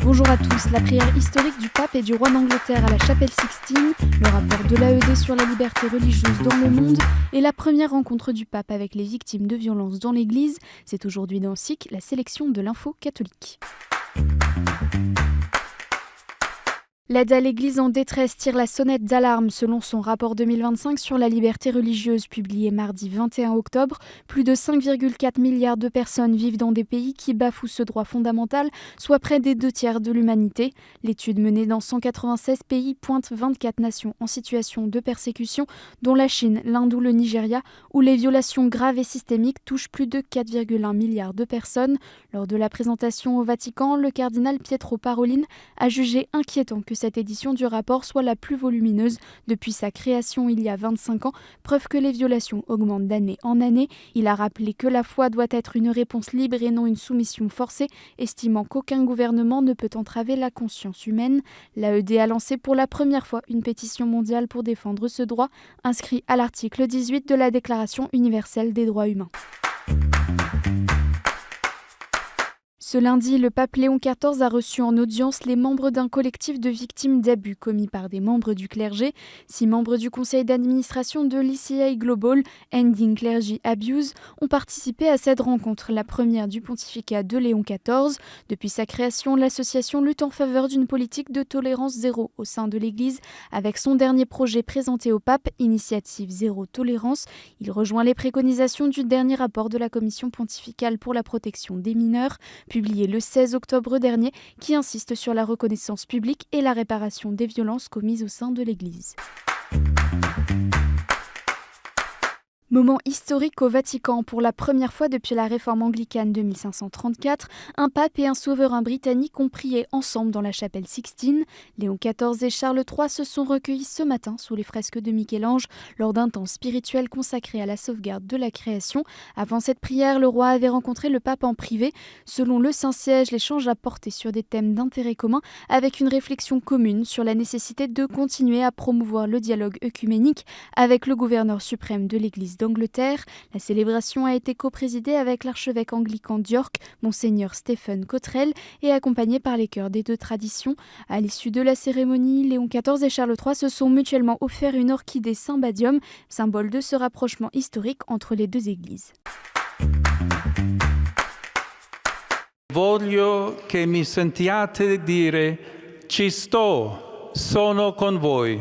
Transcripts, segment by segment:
Bonjour à tous. La prière historique du pape et du roi d'Angleterre à la chapelle Sixtine, le rapport de l'AED sur la liberté religieuse dans le monde et la première rencontre du pape avec les victimes de violences dans l'église, c'est aujourd'hui dans SIC, la sélection de l'info catholique. L'aide à l'Église en détresse tire la sonnette d'alarme selon son rapport 2025 sur la liberté religieuse publié mardi 21 octobre. Plus de 5,4 milliards de personnes vivent dans des pays qui bafouent ce droit fondamental, soit près des 2/3 de l'humanité. L'étude menée dans 196 pays pointe 24 nations en situation de persécution, dont la Chine, l'Inde ou le Nigeria, où les violations graves et systémiques touchent plus de 4,1 milliards de personnes. Lors de la présentation au Vatican, le cardinal Pietro Parolin a jugé inquiétant que cette édition du rapport soit la plus volumineuse depuis sa création il y a 25 ans, preuve que les violations augmentent d'année en année. Il a rappelé que la foi doit être une réponse libre et non une soumission forcée, estimant qu'aucun gouvernement ne peut entraver la conscience humaine. L'AED a lancé pour la première fois une pétition mondiale pour défendre ce droit, inscrit à l'article 18 de la Déclaration universelle des droits humains. Ce lundi, le pape Léon XIV a reçu en audience les membres d'un collectif de victimes d'abus commis par des membres du clergé. 6 membres du conseil d'administration de l'ECA Global, Ending Clergy Abuse, ont participé à cette rencontre, la première du pontificat de Léon XIV. Depuis sa création, l'association lutte en faveur d'une politique de tolérance zéro au sein de l'Église. Avec son dernier projet présenté au pape, Initiative Zéro Tolérance, il rejoint les préconisations du dernier rapport de la Commission pontificale pour la protection des mineurs, publié le 16 octobre dernier, qui insiste sur la reconnaissance publique et la réparation des violences commises au sein de l'Église. Moment historique au Vatican. Pour la première fois depuis la réforme anglicane de 1534, un pape et un souverain britannique ont prié ensemble dans la chapelle Sixtine. Léon XIV et Charles III se sont recueillis ce matin sous les fresques de Michel-Ange lors d'un temps spirituel consacré à la sauvegarde de la création. Avant cette prière, le roi avait rencontré le pape en privé. Selon le Saint-Siège, l'échange a porté sur des thèmes d'intérêt commun avec une réflexion commune sur la nécessité de continuer à promouvoir le dialogue œcuménique avec le gouverneur suprême de l'Église d'Angleterre. La célébration a été coprésidée avec l'archevêque anglican d'York, Monseigneur Stephen Cottrell, et accompagnée par les chœurs des deux traditions. À l'issue de la cérémonie, Léon XIV et Charles III se sont mutuellement offert une orchidée Cymbidium, symbole de ce rapprochement historique entre les deux églises. Voglio che mi sentiate dire ci sto, sono con voi.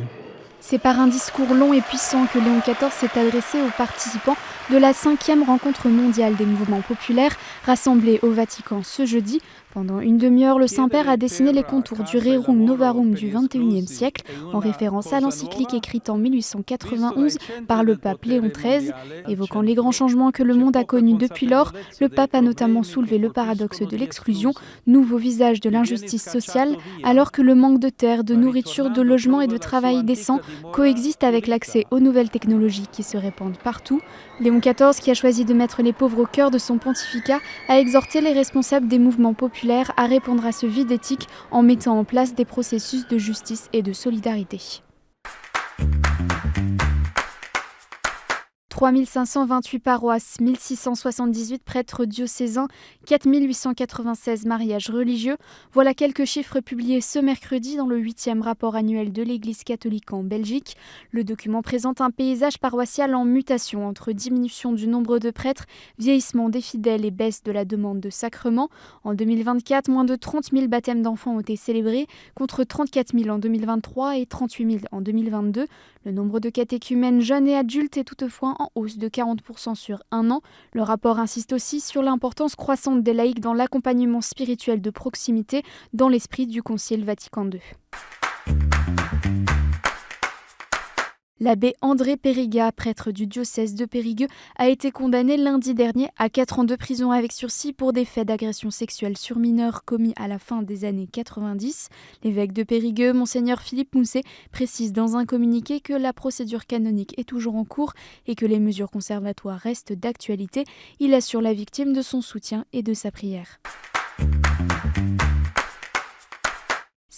C'est par un discours long et puissant que Léon XIV s'est adressé aux participants de la 5e rencontre mondiale des mouvements populaires rassemblée au Vatican ce jeudi. Pendant une demi-heure, le Saint-Père a dessiné les contours du Rerum Novarum du XXIe siècle, en référence à l'encyclique écrite en 1891 par le pape Léon XIII. Évoquant les grands changements que le monde a connus depuis lors, le pape a notamment soulevé le paradoxe de l'exclusion, nouveau visage de l'injustice sociale, alors que le manque de terre, de nourriture, de logement et de travail décent coexiste avec l'accès aux nouvelles technologies qui se répandent partout. Léon XIV, qui a choisi de mettre les pauvres au cœur de son pontificat, a exhorté les responsables des mouvements populaires à répondre à ce vide éthique en mettant en place des processus de justice et de solidarité. 3528 paroisses, 1678 prêtres diocésains, 4896 mariages religieux. Voilà quelques chiffres publiés ce mercredi dans le 8e rapport annuel de l'Église catholique en Belgique. Le document présente un paysage paroissial en mutation entre diminution du nombre de prêtres, vieillissement des fidèles et baisse de la demande de sacrements. En 2024, moins de 30 000 baptêmes d'enfants ont été célébrés, contre 34 000 en 2023 et 38 000 en 2022. Le nombre de catéchumènes jeunes et adultes est toutefois en hausse de 40% sur un an. Le rapport insiste aussi sur l'importance croissante des laïcs dans l'accompagnement spirituel de proximité dans l'esprit du Concile Vatican II. L'abbé André Périga, prêtre du diocèse de Périgueux, a été condamné lundi dernier à 4 ans de prison avec sursis pour des faits d'agression sexuelle sur mineurs commis à la fin des années 90. L'évêque de Périgueux, Monseigneur Philippe Mousset, précise dans un communiqué que la procédure canonique est toujours en cours et que les mesures conservatoires restent d'actualité. Il assure la victime de son soutien et de sa prière.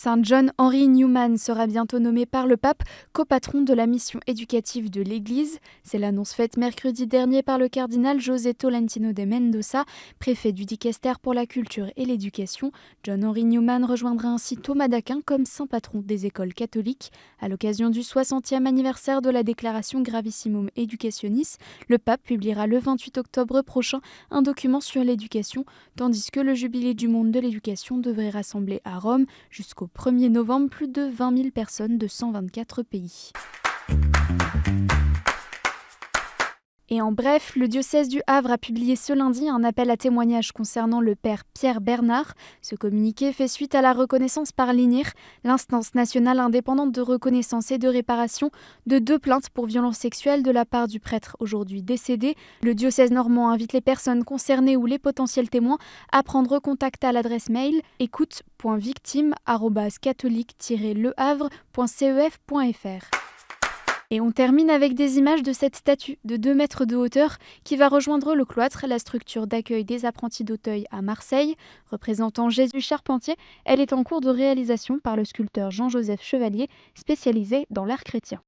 Saint John Henry Newman sera bientôt nommé par le pape copatron de la mission éducative de l'Église. C'est l'annonce faite mercredi dernier par le cardinal José Tolentino de Mendoza, préfet du Dicaster pour la culture et l'éducation. John Henry Newman rejoindra ainsi Thomas d'Aquin comme saint patron des écoles catholiques. À l'occasion du 60e anniversaire de la déclaration Gravissimum Educationis, le pape publiera le 28 octobre prochain un document sur l'éducation, tandis que le jubilé du monde de l'éducation devrait rassembler à Rome jusqu'au 1er novembre plus de 20 000 personnes de 124 pays. Et en bref, le diocèse du Havre a publié ce lundi un appel à témoignages concernant le père Pierre Bernard. Ce communiqué fait suite à la reconnaissance par l'INIR, l'instance nationale indépendante de reconnaissance et de réparation, de 2 plaintes pour violences sexuelles de la part du prêtre aujourd'hui décédé. Le diocèse normand invite les personnes concernées ou les potentiels témoins à prendre contact à l'adresse mail écoute.victime@catholique-lehavre.cef.fr. Et on termine avec des images de cette statue de 2 mètres de hauteur qui va rejoindre le cloître, la structure d'accueil des apprentis d'Auteuil à Marseille. Représentant Jésus Charpentier, elle est en cours de réalisation par le sculpteur Jean-Joseph Chevalier, spécialisé dans l'art chrétien.